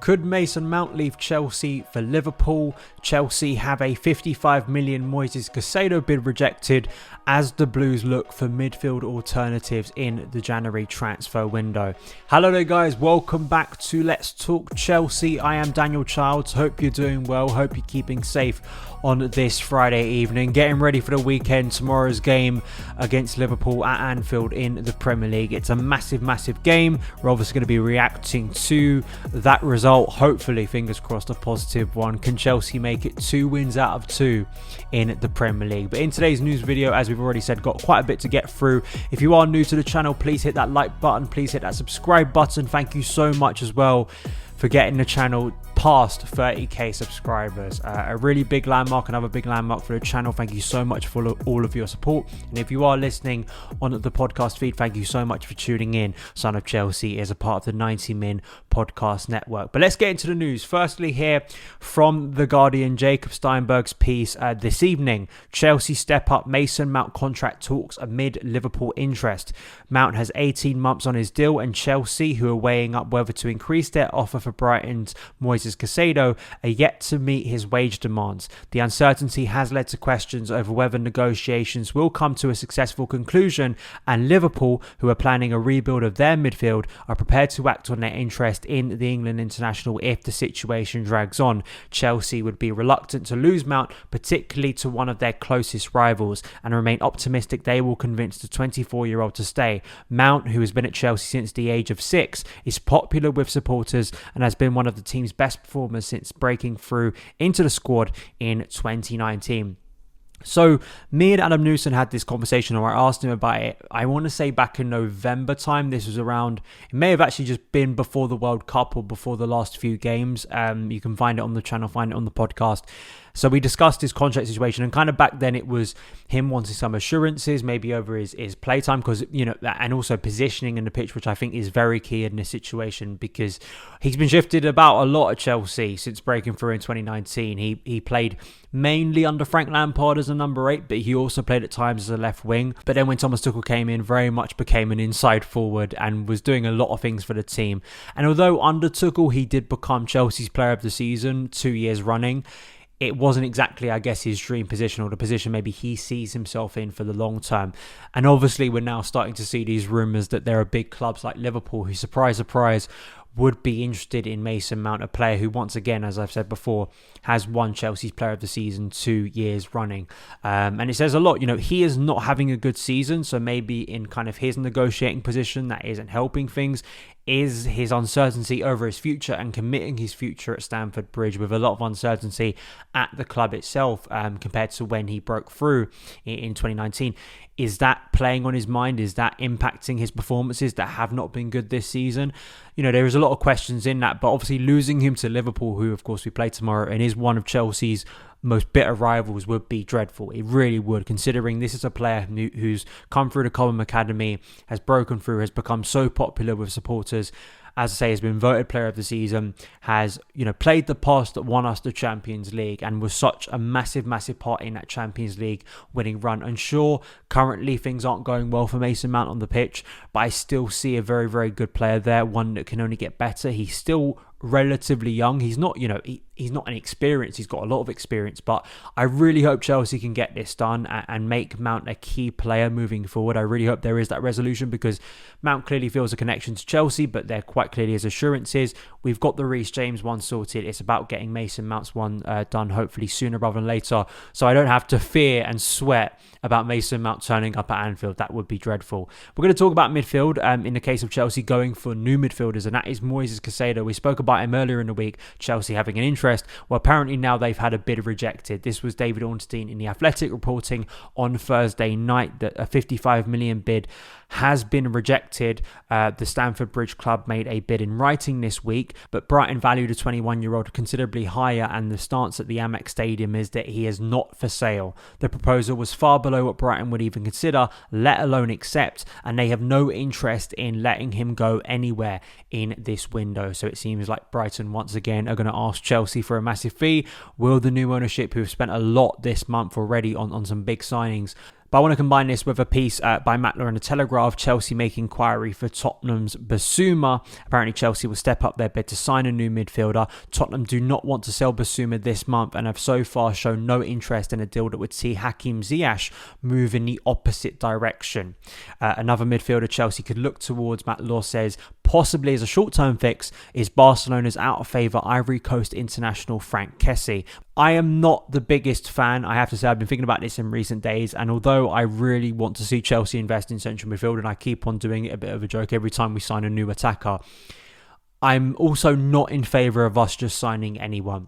Could Mason Mount leave Chelsea for Liverpool? Chelsea have a 55 million Moises Caicedo bid rejected as the Blues look for midfield alternatives in the January transfer window. Hello there guys, welcome back to Let's Talk Chelsea. I am Daniel Childs, hope you're doing well, hope you're keeping safe on this Friday evening. Getting ready for the weekend, tomorrow's game against Liverpool at Anfield in the Premier League. It's a massive game. We're obviously going to be reacting to that result. Hopefully, fingers crossed, a positive one. Can Chelsea make it 2 wins out of 2 in the Premier League? But in today's news video, as we've already said, got quite a bit to get through. If you are new to the channel, please hit that like button, please hit that subscribe button. Thank you so much as well for getting the channel past 30k subscribers. A really big landmark, another big landmark for the channel. Thank you so much for all of your support. And if you are listening on the podcast feed, thank you so much for tuning in. Son of Chelsea is a part of the 90 Min podcast network. But let's get into the news. Firstly, here from The Guardian, Jacob Steinberg's piece this evening. Chelsea step up Mason Mount contract talks amid Liverpool interest. Mount has 18 months on his deal, and Chelsea, who are weighing up whether to increase their offer for Brighton's Moises Caicedo, are yet to meet his wage demands. The uncertainty has led to questions over whether negotiations will come to a successful conclusion, and Liverpool, who are planning a rebuild of their midfield, are prepared to act on their interest in the England international if the situation drags on. Chelsea would be reluctant to lose Mount, particularly to one of their closest rivals, and remain optimistic they will convince the 24-year-old to stay. Mount, who has been at Chelsea since the age of 6, is popular with supporters and has been one of the team's best performers since breaking through into the squad in 2019. So me and Adam Newson had this conversation, or I asked him about it, I want to say back in November time. This was around, it may have actually just been before the World Cup or before the last few games. You can find it on the channel, find it on the podcast. So we discussed his contract situation, and kind of back then it was him wanting some assurances, maybe over his playtime, because, you know, and also positioning in the pitch, which I think is very key in this situation, because he's been shifted about a lot at Chelsea since breaking through in 2019. He played mainly under Frank Lampard as a number 8, but he also played at times as a left wing. But then when Thomas Tuchel came in, very much became an inside forward and was doing a lot of things for the team. And although under Tuchel he did become Chelsea's player of the season 2 years running, it wasn't exactly, I guess, his dream position, or the position maybe he sees himself in for the long term. And obviously we're now starting to see these rumours that there are big clubs like Liverpool who, surprise, would be interested in Mason Mount, a player who, once again, as I've said before, has won Chelsea's player of the season 2 years running. And it says a lot. You know, he is not having a good season, so maybe in kind of his negotiating position that isn't helping things is his uncertainty over his future and committing his future at Stamford Bridge, with a lot of uncertainty at the club itself compared to when he broke through in 2019. Is that playing on his mind? Is that impacting his performances that have not been good this season? You know, there is a lot of questions in that, but obviously losing him to Liverpool, who of course we play tomorrow and is one of Chelsea's most bitter rivals, would be dreadful. It really would, considering this is a player who's come through the Cobham Academy, has broken through, has become so popular with supporters. As I say, has been voted player of the season, has, you know, played the pass that won us the Champions League and was such a massive part in that Champions League winning run. And sure, currently things aren't going well for Mason Mount on the pitch, but I still see a very good player there, one that can only get better. He's still relatively young. He's not, you know, he's not inexperienced. He's got a lot of experience, but I really hope Chelsea can get this done and make Mount a key player moving forward. I really hope there is that resolution, because Mount clearly feels a connection to Chelsea, but there quite clearly is assurances. We've got the Reece James one sorted. It's about getting Mason Mount's one done, hopefully sooner rather than later, so I don't have to fear and sweat about Mason Mount turning up at Anfield. That would be dreadful. We're going to talk about midfield in the case of Chelsea going for new midfielders, and that is Moises Caicedo. We spoke about him earlier in the week, Chelsea having an interest. Well, apparently now they've had a bid rejected. This was David Ornstein in The Athletic reporting on Thursday night that a 55 million bid has been rejected. The Stamford Bridge club made a bid in writing this week, but Brighton valued a 21-year-old considerably higher, and the stance at the Amex Stadium is that he is not for sale. The proposal was far below what Brighton would even consider, let alone accept, and they have no interest in letting him go anywhere in this window. So it seems like Brighton once again are going to ask Chelsea for a massive fee. Will the new ownership, who have spent a lot this month already on some big signings, But I want to combine this with a piece by Matt Law in the Telegraph. Chelsea make inquiry for Tottenham's Basuma. Apparently Chelsea will step up their bid to sign a new midfielder. Tottenham do not want to sell Basuma this month and have so far shown no interest in a deal that would see Hakim Ziyech move in the opposite direction. Another midfielder Chelsea could look towards, Matt Law says, possibly as a short-term fix, is Barcelona's out-of-favour Ivory Coast international Franck Kessie. I am not the biggest fan, I have to say. I've been thinking about this in recent days, and although I really want to see Chelsea invest in central midfield, and I keep on doing it a bit of a joke every time we sign a new attacker, I'm also not in favour of us just signing anyone.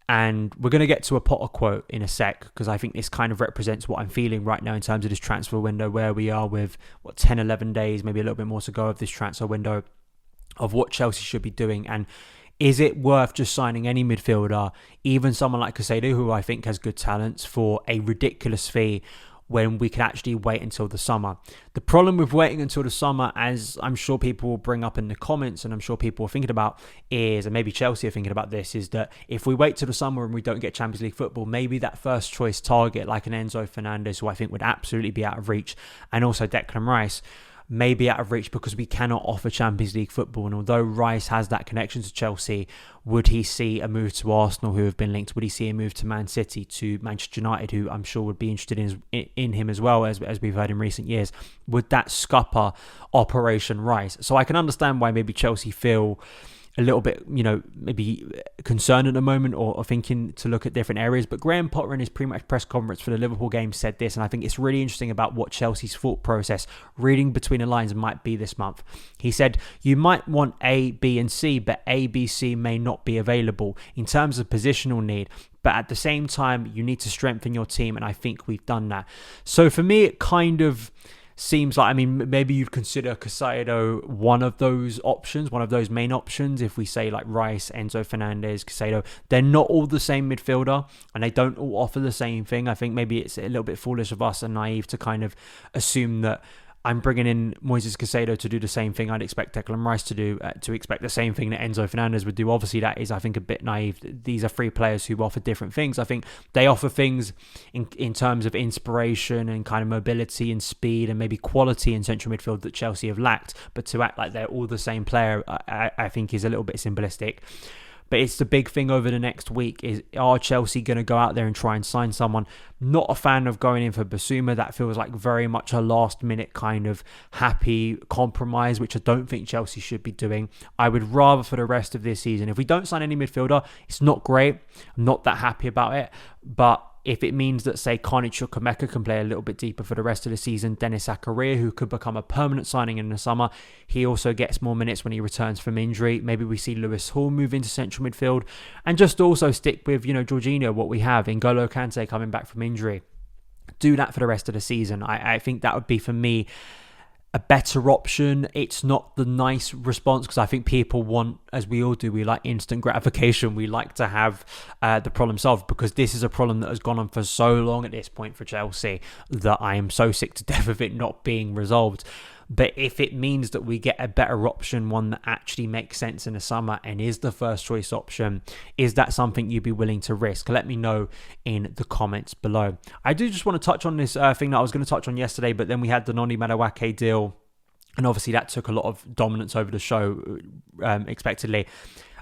And we're going to get to a Potter quote in a sec, because I think this kind of represents what I'm feeling right now in terms of this transfer window, where we are with, 10, 11 days, maybe a little bit more to go of this transfer window, of what Chelsea should be doing. And is it worth just signing any midfielder, even someone like Caicedo, who I think has good talents, for a ridiculous fee when we can actually wait until the summer? The problem with waiting until the summer, as I'm sure people will bring up in the comments, and I'm sure people are thinking about, is, and maybe Chelsea are thinking about this, is that if we wait till the summer and we don't get Champions League football, maybe that first choice target like an Enzo Fernandez, who I think would absolutely be out of reach, and also Declan Rice, may be out of reach because we cannot offer Champions League football. And although Rice has that connection to Chelsea, would he see a move to Arsenal, who have been linked? Would he see a move to Man City, to Manchester United, who I'm sure would be interested in him as well, as we've heard in recent years? Would that scupper Operation Rice? So I can understand why maybe Chelsea feel a little bit, maybe concerned at the moment, or thinking to look at different areas. But Graham Potter, in his pre-match press conference for the Liverpool game, said this, and I think it's really interesting about what Chelsea's thought process, reading between the lines, might be this month. He said, you might want A, B and C, but A, B, C may not be available in terms of positional need. But at the same time, you need to strengthen your team, and I think we've done that. So for me, it kind of seems like, maybe you'd consider Caicedo one of those options, one of those main options. If we say like Rice, Enzo Fernandez, Caicedo, they're not all the same midfielder, and they don't all offer the same thing. I think maybe it's a little bit foolish of us and naive to kind of assume that I'm bringing in Moises Caicedo to do the same thing I'd expect Declan Rice to do, to expect the same thing that Enzo Fernandez would do. Obviously, that is, I think, a bit naive. These are three players who offer different things. I think they offer things in terms of inspiration and kind of mobility and speed and maybe quality in central midfield that Chelsea have lacked. But to act like they're all the same player, I think is a little bit simplistic. But it's the big thing over the next week is, are Chelsea going to go out there and try and sign someone? Not a fan of going in for Basuma. That feels like very much a last minute kind of happy compromise, which I don't think Chelsea should be doing. I would rather, for the rest of this season, if we don't sign any midfielder, it's not great. I'm not that happy about it. But if it means that, say, Carney Chukwuemeka can play a little bit deeper for the rest of the season, Dennis Zakaria, who could become a permanent signing in the summer, he also gets more minutes when he returns from injury. Maybe we see Lewis Hall move into central midfield, and just also stick with, Jorginho, what we have, N'Golo Kante coming back from injury. Do that for the rest of the season. I think that would be, for me, a better option. It's not the nice response, because I think people want, as we all do, we like instant gratification. We like to have the problem solved, because this is a problem that has gone on for so long at this point for Chelsea that I am so sick to death of it not being resolved. But if it means that we get a better option, one that actually makes sense in the summer and is the first choice option, is that something you'd be willing to risk? Let me know in the comments below. I do just want to touch on this thing that I was going to touch on yesterday, but then we had the Noni Madueke deal, and obviously that took a lot of dominance over the show, expectedly.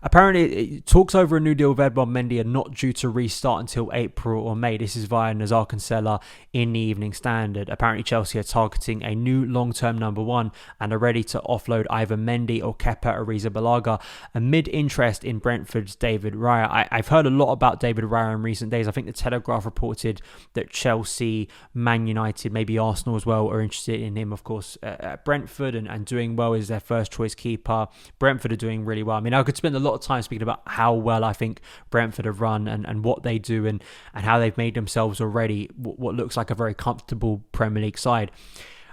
Apparently, talks over a new deal with Edouard Mendy are not due to restart until April or May. This is via Nazar Kinsella in the Evening Standard. Apparently, Chelsea are targeting a new long-term number one and are ready to offload either Mendy or Kepa Arrizabalaga amid interest in Brentford's David Raya. I've heard a lot about David Raya in recent days. I think the Telegraph reported that Chelsea, Man United, maybe Arsenal as well, are interested in him, of course, at Brentford and doing well as their first choice keeper. Brentford are doing really well. I could spend a lot of time speaking about how well I think Brentford have run and what they do and how they've made themselves already what looks like a very comfortable Premier League side.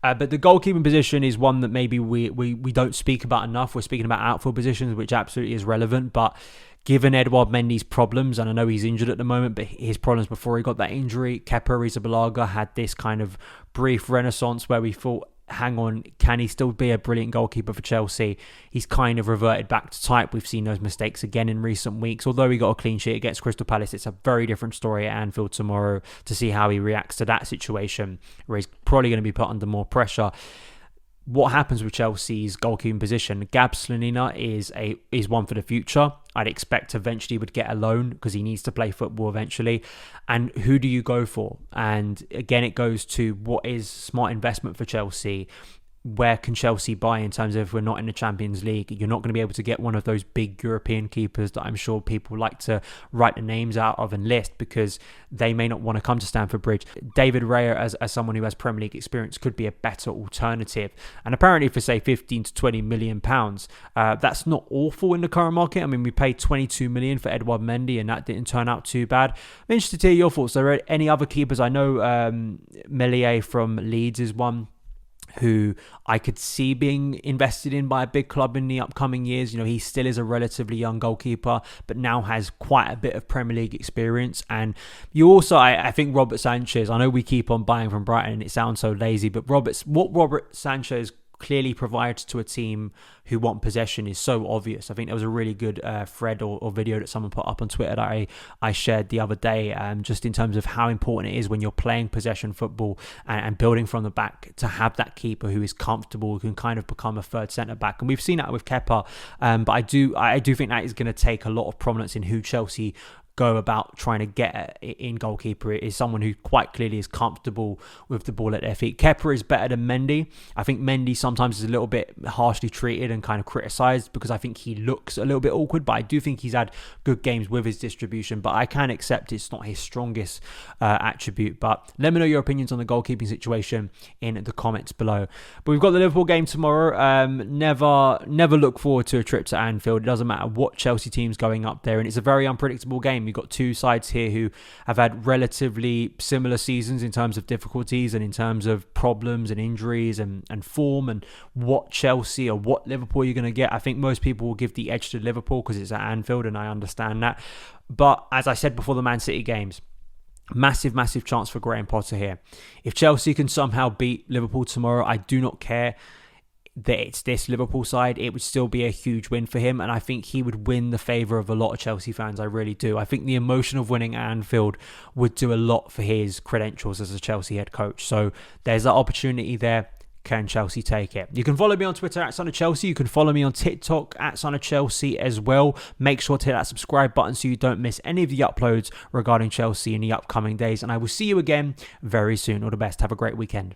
But the goalkeeping position is one that maybe we don't speak about enough. We're speaking about outfield positions, which absolutely is relevant, but given Edouard Mendy's problems, and I know he's injured at the moment, but his problems before he got that injury, Kepa Arrizabalaga had this kind of brief renaissance where we thought hang on, can he still be a brilliant goalkeeper for Chelsea? He's kind of reverted back to type. We've seen those mistakes again in recent weeks. Although he got a clean sheet against Crystal Palace, it's a very different story at Anfield tomorrow to see how he reacts to that situation, where he's probably going to be put under more pressure. What happens with Chelsea's goalkeeping position? Gab Slonina is one for the future. I'd expect eventually he would get a loan because he needs to play football eventually. And who do you go for? And again, it goes to what is smart investment for Chelsea. Where can Chelsea buy in terms of if we're not in the Champions League? You're not going to be able to get one of those big European keepers that I'm sure people like to write the names out of and list because they may not want to come to Stamford Bridge. David Raya, as someone who has Premier League experience, could be a better alternative. And apparently for, say, 15 to 20 million pounds, that's not awful in the current market. I mean, we paid 22 million for Edouard Mendy and that didn't turn out too bad. I'm interested to hear your thoughts. Are there any other keepers? I know Meslier from Leeds is one who I could see being invested in by a big club in the upcoming years. You know, he still is a relatively young goalkeeper, but now has quite a bit of Premier League experience. And you also, I think Robert Sanchez, I know we keep on buying from Brighton and it sounds so lazy, but what Robert Sanchez clearly provides to a team who want possession is so obvious. I think there was a really good thread or video that someone put up on Twitter that I shared the other day, just in terms of how important it is when you're playing possession football and building from the back to have that keeper who is comfortable, who can kind of become a third centre back. And we've seen that with Kepa, but I do think that is going to take a lot of prominence in who Chelsea go about trying to get in goalkeeper. It is someone who quite clearly is comfortable with the ball at their feet. Kepa is better than Mendy. I think Mendy sometimes is a little bit harshly treated and kind of criticised because I think he looks a little bit awkward, but I do think he's had good games with his distribution, but I can accept it's not his strongest attribute. But let me know your opinions on the goalkeeping situation in the comments below. But we've got the Liverpool game tomorrow. Never look forward to a trip to Anfield. It doesn't matter what Chelsea team's going up there, and it's a very unpredictable game. You've got two sides here who have had relatively similar seasons in terms of difficulties and in terms of problems and injuries and form, and what Chelsea or what Liverpool you're going to get. I think most people will give the edge to Liverpool because it's at Anfield, and I understand that. But as I said before the Man City games, massive chance for Graham Potter here. If Chelsea can somehow beat Liverpool tomorrow, I do not care that it's this Liverpool side, it would still be a huge win for him, and I think he would win the favour of a lot of Chelsea fans. I really do. I think the emotion of winning at Anfield would do a lot for his credentials as a Chelsea head coach. So there's that opportunity there. Can Chelsea take it? You can follow me on Twitter at SonOfChelsea. You can follow me on TikTok at SonOfChelsea as well. Make sure to hit that subscribe button so you don't miss any of the uploads regarding Chelsea in the upcoming days. And I will see you again very soon. All the best. Have a great weekend.